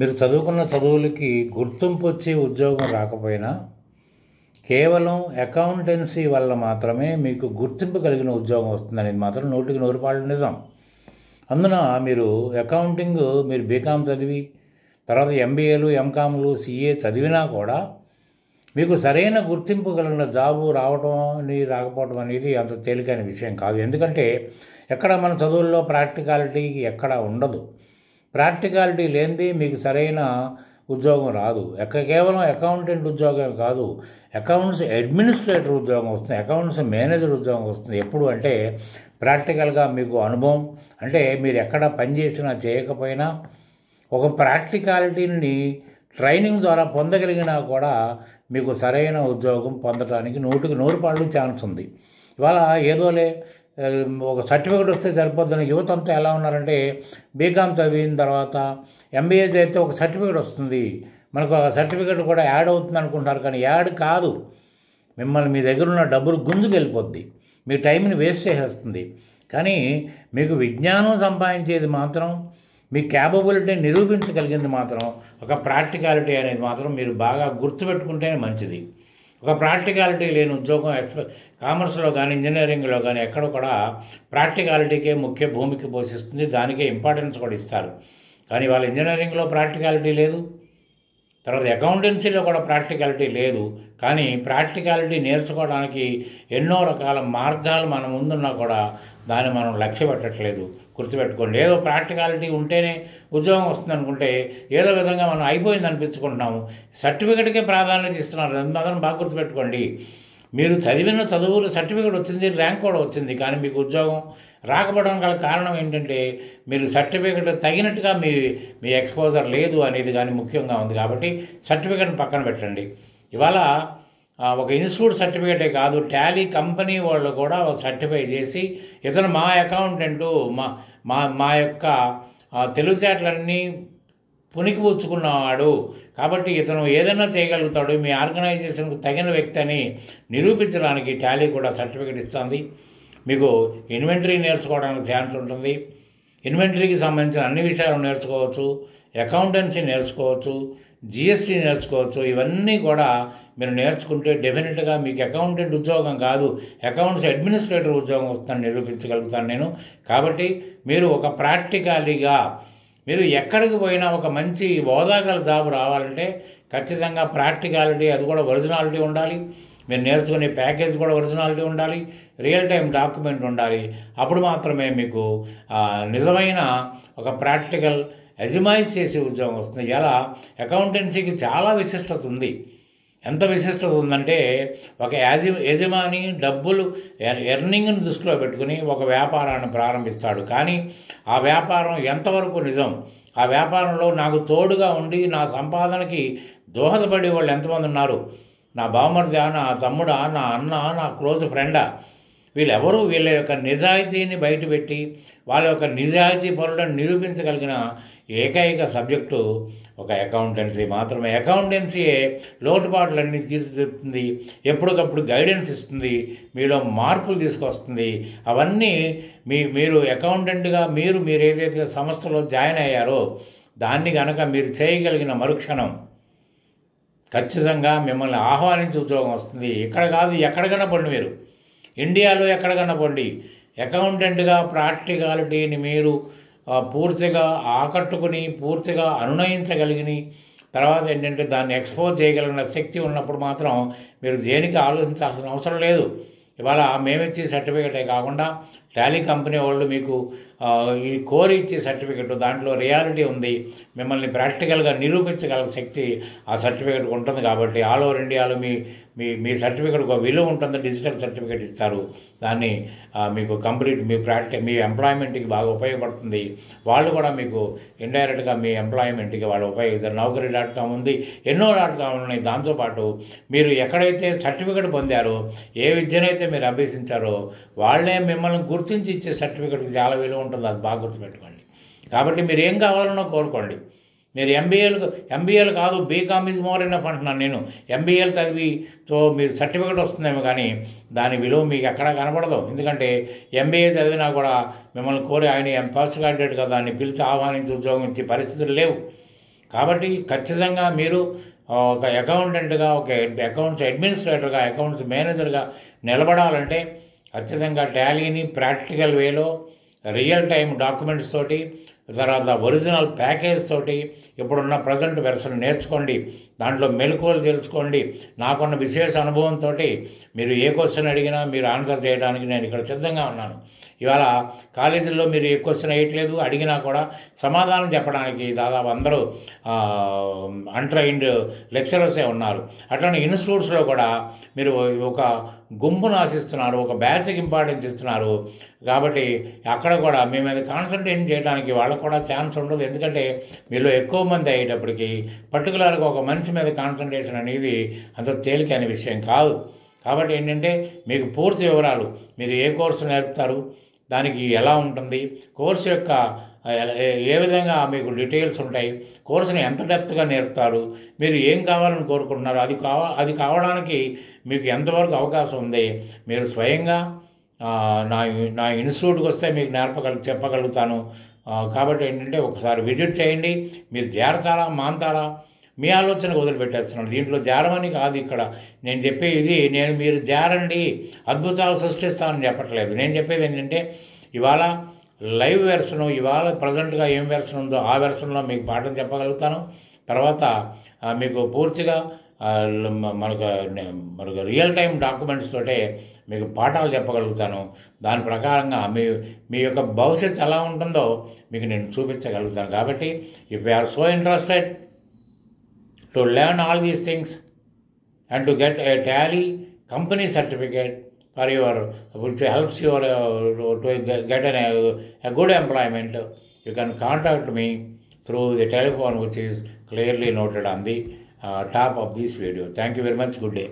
మీరు చదువుకున్న చదువులకి గుర్తింపు వచ్చి ఉద్యోగం రాకపోయినా కేవలం అకౌంటెన్సీ వల్ల మాత్రమే మీకు గుర్తింపు కలిగిన ఉద్యోగం వస్తుందనేది మాత్రం 100% నిజం. అందున మీరు అకౌంటింగ్ మీరు బీకామ్ చదివి తర్వాత ఎంబీఏలు ఎంకామ్లు సిఏ చదివినా కూడా మీకు సరైన గుర్తింపు కలిగిన జాబు రాకపోవడం అనేది అంత తేలికైన విషయం కాదు. ఎందుకంటే ఎక్కడ మన చదువుల్లో ప్రాక్టికాలిటీ ఎక్కడ ఉండదు. ప్రాక్టికాలిటీ లేనిది మీకు సరైన ఉద్యోగం రాదు. కేవలం అకౌంటెంట్ ఉద్యోగం కాదు, అకౌంట్స్ అడ్మినిస్ట్రేటర్ ఉద్యోగం వస్తుంది, అకౌంట్స్ మేనేజర్ ఉద్యోగం వస్తుంది. ఎప్పుడు అంటే ప్రాక్టికల్గా మీకు అనుభవం అంటే మీరు ఎక్కడ పనిచేసినా చేయకపోయినా ఒక ప్రాక్టికాలిటీని ట్రైనింగ్ ద్వారా పొందగలిగినా కూడా మీకు సరైన ఉద్యోగం పొందడానికి 100% ఛాన్స్ ఉంది. ఇవాళ ఏదోలే ఒక సర్టిఫికేట్ వస్తే సరిపోద్దని యువత అంతా ఎలా ఉన్నారంటే బీకామ్ చదివిన తర్వాత ఎంబీఏ చేస్తే ఒక సర్టిఫికేట్ వస్తుంది, మనకు ఆ సర్టిఫికేట్ కూడా యాడ్ అవుతుంది అనుకుంటున్నారు. కానీ యాడ్ కాదు, మిమ్మల్ని మీ దగ్గర ఉన్న డబ్బులు గుంజుకెళ్ళిపోద్ది, మీ టైంని వేస్ట్ చేసేస్తుంది. కానీ మీకు విజ్ఞానం సంపాదించేది మాత్రం మీ క్యాపబిలిటీని నిరూపించగలిగింది మాత్రం ఒక ప్రాక్టికాలిటీ అనేది మాత్రం మీరు బాగా గుర్తుపెట్టుకుంటేనే మంచిది. ఒక ప్రాక్టికాలిటీ లేని ఉద్యోగం కామర్స్లో కానీ ఇంజనీరింగ్లో కానీ ఎక్కడ కూడా ప్రాక్టికాలిటీకే ముఖ్య భూమికి పోషిస్తుంది, దానికే ఇంపార్టెన్స్ కూడా ఇస్తారు. కానీ వాళ్ళ ఇంజనీరింగ్లో ప్రాక్టికాలిటీ లేదు, తర్వాత అకౌంటెన్సీలో కూడా ప్రాక్టికాలిటీ లేదు. కానీ ప్రాక్టికాలిటీ నేర్చుకోవడానికి ఎన్నో రకాల మార్గాలు మన ముందున్నా కూడా దాన్ని మనం లక్ష్య పెట్టట్లేదు. గుర్తుపెట్టుకోండి, ఏదో ప్రాక్టికాలిటీ ఉంటేనే ఉద్యోగం వస్తుంది అనుకుంటే ఏదో విధంగా మనం అయిపోయింది అనిపించుకుంటున్నాము, సర్టిఫికేట్కే ప్రాధాన్యత ఇస్తున్నారు. అది మాత్రం బాగా గుర్తుపెట్టుకోండి. మీరు చదివిన చదువులు సర్టిఫికేట్ వచ్చింది, ర్యాంక్ కూడా వచ్చింది, కానీ మీకు ఉద్యోగం రాకపోవడం గల కారణం ఏంటంటే మీరు సర్టిఫికేట్ తగినట్టుగా మీ ఎక్స్పోజర్ లేదు అనేది కానీ ముఖ్యంగా ఉంది. కాబట్టి సర్టిఫికేట్ని పక్కన పెట్టండి. ఇవాళ ఒక ఇన్స్టిట్యూట్ సర్టిఫికేటే కాదు, టాలీ కంపెనీ వాళ్ళు కూడా సర్టిఫై చేసి ఇతను మా అకౌంటెంటు మా యొక్క తెలివితేటలన్నీ పుణికిపుచ్చుకున్నవాడు కాబట్టి ఇతను ఏదైనా చేయగలుగుతాడు, మీ ఆర్గనైజేషన్కు తగిన వ్యక్తి అని నిరూపించడానికి టాలీ కూడా సర్టిఫికేట్ ఇస్తుంది. మీకు ఇన్వెంటరీ నేర్చుకోవడానికి ఛాన్స్ ఉంటుంది, ఇన్వెంటరీకి సంబంధించిన అన్ని విషయాలు నేర్చుకోవచ్చు, అకౌంటెన్సీ నేర్చుకోవచ్చు, జిఎస్టీ నేర్చుకోవచ్చు. ఇవన్నీ కూడా మీరు నేర్చుకుంటే డెఫినెట్గా మీకు అకౌంటెంట్ ఉద్యోగం కాదు, అకౌంట్స్ అడ్మినిస్ట్రేటర్ ఉద్యోగం వస్తుందని నిరూపించగలుగుతాను నేను. కాబట్టి మీరు ఒక ప్రాక్టికల్గా మీరు ఎక్కడికి పోయినా ఒక మంచి హోదాగల జాబ్ రావాలంటే ఖచ్చితంగా ప్రాక్టికాలిటీ అది కూడా ఒరిజినాలిటీ ఉండాలి, మీరు నేర్చుకునే ప్యాకేజ్ కూడా ఒరిజినాలిటీ ఉండాలి, రియల్ టైం డాక్యుమెంట్ ఉండాలి. అప్పుడు మాత్రమే మీకు నిజమైన ఒక ప్రాక్టికల్ అజమాయిష్ చేసే ఉద్యోగం వస్తుంది. ఇలా అకౌంటెన్సీకి చాలా విశిష్టత ఉంది. ఎంత విశిష్టత ఉందంటే ఒక యజమాని డబ్బులు ఎర్నింగ్ని దృష్టిలో పెట్టుకుని ఒక వ్యాపారాన్ని ప్రారంభిస్తాడు. కానీ ఆ వ్యాపారం ఎంతవరకు నిజం, ఆ వ్యాపారంలో నాకు తోడుగా ఉండి నా సంపాదనకి దోహదపడే వాళ్ళు ఎంతమంది ఉన్నారు, నా బావమరిదా, నా తమ్ముడా, నా అన్న, నా క్లోజ్ ఫ్రెండా, వీళ్ళెవరూ వీళ్ళ యొక్క నిజాయితీని బయటపెట్టి వాళ్ళ యొక్క నిజాయితీ పరులను నిరూపించగలిగిన ఏకైక సబ్జెక్టు ఒక అకౌంటెన్సీ మాత్రమే. అకౌంటెన్సీయే లోటుపాట్లన్నీ తీర్చిదిద్దుతుంది, ఎప్పటికప్పుడు గైడెన్స్ ఇస్తుంది, మీలో మార్పులు తీసుకొస్తుంది. అవన్నీ మీరు అకౌంటెంట్గా మీరు ఏదైతే సంస్థలో జాయిన్ అయ్యారో దాన్ని కనుక మీరు చేయగలిగిన మరుక్షణం ఖచ్చితంగా మిమ్మల్ని ఆహ్వానించే ఉద్యోగం వస్తుంది. ఇక్కడ కాదు, ఎక్కడికైనా పండి, మీరు ఇండియాలో ఎక్కడికన్నా పండి అకౌంటెంట్గా ప్రాక్టికాలిటీని మీరు పూర్తిగా ఆకట్టుకుని పూర్తిగా అనునయించగలిగిన తర్వాత ఏంటంటే దాన్ని ఎక్స్పోజ్ చేయగలిగిన శక్తి ఉన్నప్పుడు మాత్రం మీరు దేనికి ఆలోచించాల్సిన అవసరం లేదు. ఇవాళ మేమిచ్చే సర్టిఫికేటే కాకుండా టాలీ కంపెనీ వాళ్ళు మీకు ఈ కోరి ఇచ్చే సర్టిఫికెట్, దాంట్లో రియాలిటీ ఉంది, మిమ్మల్ని ప్రాక్టికల్గా నిరూపించగల శక్తి ఆ సర్టిఫికెట్కి ఉంటుంది. కాబట్టి ఆల్ ఓవర్ ఇండియాలో మీ సర్టిఫికెట్కి ఒక విలువ ఉంటుంది. డిజిటల్ సర్టిఫికెట్ ఇస్తారు, దాన్ని మీకు కంప్లీట్ మీ ఎంప్లాయ్మెంట్కి బాగా ఉపయోగపడుతుంది. వాళ్ళు కూడా మీకు ఇండైరెక్ట్గా మీ ఎంప్లాయ్మెంట్కి వాళ్ళు ఉపయోగిస్తారు. Naukri.com ఉంది, ఎన్నో .com ఉన్నాయి. దాంతోపాటు మీరు ఎక్కడైతే సర్టిఫికెట్ పొందారో, ఏ విద్యనైతే మీరు అభ్యసించారో వాళ్ళే మిమ్మల్ని గుర్తించి ఇచ్చే సర్టిఫికెట్కి చాలా విలువ ఉంటుంది. అది బాగా గుర్తుపెట్టుకోండి. కాబట్టి మీరు ఏం కావాలనో కోరుకోండి. మీరు ఎంబీఏలు కాదు, బీకామ్ ఈజ్ మోర్ ఎనఫ్ అంటున్నాను నేను. ఎంబీఏలు చదివితో మీరు సర్టిఫికేట్ వస్తుందేమో కానీ దాని విలువ మీకు ఎక్కడా కనపడదు. ఎందుకంటే ఎంబీఏ చదివినా కూడా మిమ్మల్ని కోరి ఆయన పోస్ట్ గ్రాడ్యుయేట్ కదా దాన్ని పిలిచి ఆహ్వానించి ఉద్యోగం ఇచ్చే పరిస్థితులు లేవు. కాబట్టి ఖచ్చితంగా మీరు ఒక అకౌంటెంట్గా, ఒక అకౌంట్స్ అడ్మినిస్ట్రేటర్గా, అకౌంట్స్ మేనేజర్గా నిలబడాలంటే ఖచ్చితంగా టాలీని ప్రాక్టికల్ వేలో రియల్ టైం డాక్యుమెంట్స్ తోటి, తర్వాత ఒరిజినల్ ప్యాకేజ్ తోటి ఇప్పుడున్న ప్రజెంట్ వెర్షన్ నేర్చుకోండి. దాంట్లో మెలకువలు తెలుసుకోండి. నాకున్న విశేష అనుభవంతో మీరు ఏ క్వశ్చన్ అడిగినా మీరు ఆన్సర్ చేయడానికి నేను ఇక్కడ సిద్ధంగా ఉన్నాను. ఇవాళ కాలేజీల్లో మీరు ఏ క్వశ్చన్ వేయట్లేదు, అడిగినా కూడా సమాధానం చెప్పడానికి దాదాపు అందరూ అన్ట్రైన్డ్ లెక్చరర్సే ఉన్నారు. అట్లనే ఇన్స్టిట్యూట్స్లో కూడా మీరు ఒక గుంపును ఆశిస్తున్నారు, ఒక బ్యాచ్కి ఇంపార్టెన్స్ ఇస్తున్నారు. కాబట్టి అక్కడ కూడా మీ మీద కాన్సన్ట్రేషన్ చేయడానికి వాళ్ళకు కూడా ఛాన్స్ ఉండదు. ఎందుకంటే మీలో ఎక్కువ మంది అయ్యేటప్పటికి పర్టికులర్గా ఒక మనిషి మీద కాన్సన్ట్రేషన్ అనేది అంత తేలికైన విషయం కాదు. కాబట్టి ఏంటంటే మీకు పూర్తి వివరాలు, మీరు ఏ కోర్సు నేర్పుతారు, దానికి ఎలా ఉంటుంది, కోర్సు యొక్క ఏ విధంగా మీకు డీటెయిల్స్ ఉంటాయి, కోర్సుని ఎంత డెప్త్గా నేర్పుతారు, మీరు ఏం కావాలని కోరుకుంటున్నారు, అది కావడానికి మీకు ఎంతవరకు అవకాశం ఉంది, మీరు స్వయంగా నా ఇన్స్టిట్యూట్కి వస్తే మీకు చెప్పగలుగుతాను. కాబట్టి ఏంటంటే ఒకసారి విజిట్ చేయండి. మీరు చేరతారా మాంతారా మీ ఆలోచనకు వదిలిపెట్టేస్తున్నాను. దీంట్లో జారమని కాదు ఇక్కడ నేను చెప్పే ఇది. మీరు జారండి అద్భుతాలు సృష్టిస్తానని చెప్పట్లేదు. నేను చెప్పేది ఏంటంటే ఇవాళ లైవ్ వెర్షను, ఇవాళ ప్రజెంట్గా ఏం వెర్షన్ ఉందో ఆ వెర్షన్లో మీకు పాఠం చెప్పగలుగుతాను. తర్వాత మీకు పూర్తిగా మనకు రియల్ టైం డాక్యుమెంట్స్ తోటే మీకు పాఠాలు చెప్పగలుగుతాను. దాని ప్రకారంగా మీ యొక్క భవిష్యత్తు ఎలా ఉంటుందో మీకు నేను చూపించగలుగుతాను. కాబట్టి if you are so interested to learn all these things and to get a Tally company certificate for which helps you to get a good employment, you can contact me through the telephone which is clearly noted on the top of this video. Thank you very much. Good day.